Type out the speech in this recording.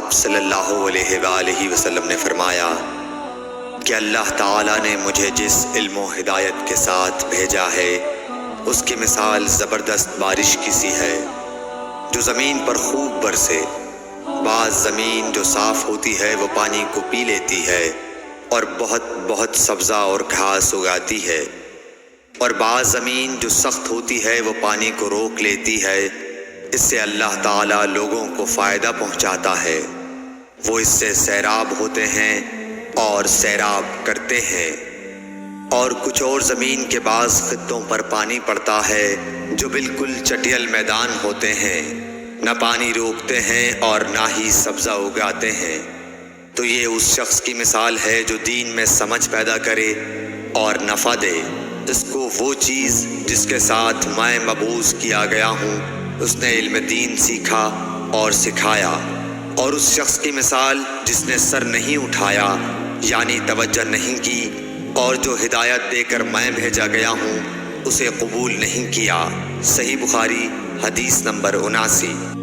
آپ صلی اللہ علیہ وآلہ وسلم نے فرمایا کہ اللہ تعالیٰ نے مجھے جس علم و ہدایت کے ساتھ بھیجا ہے اس کی مثال زبردست بارش کی سی ہے جو زمین پر خوب برسے۔ بعض زمین جو صاف ہوتی ہے وہ پانی کو پی لیتی ہے اور بہت سبزہ اور گھاس اگاتی ہے، اور بعض زمین جو سخت ہوتی ہے وہ پانی کو روک لیتی ہے۔ اس سے اللہ تعالیٰ لوگوں کو فائدہ پہنچاتا ہے، وہ اس سے سیراب ہوتے ہیں اور سیراب کرتے ہیں۔ اور کچھ اور زمین کے بعض خطوں پر پانی پڑتا ہے جو بالکل چٹیل میدان ہوتے ہیں، نہ پانی روکتے ہیں اور نہ ہی سبزہ اگاتے ہیں۔ تو یہ اس شخص کی مثال ہے جو دین میں سمجھ پیدا کرے اور نفع دے۔ اس کو وہ چیز جس کے ساتھ میں مبعوث کیا گیا ہوں اس نے علم دین سیکھا اور سکھایا۔ اور اس شخص کی مثال جس نے سر نہیں اٹھایا یعنی توجہ نہیں کی، اور جو ہدایت دے کر میں بھیجا گیا ہوں اسے قبول نہیں کیا۔ صحیح بخاری حدیث نمبر 79۔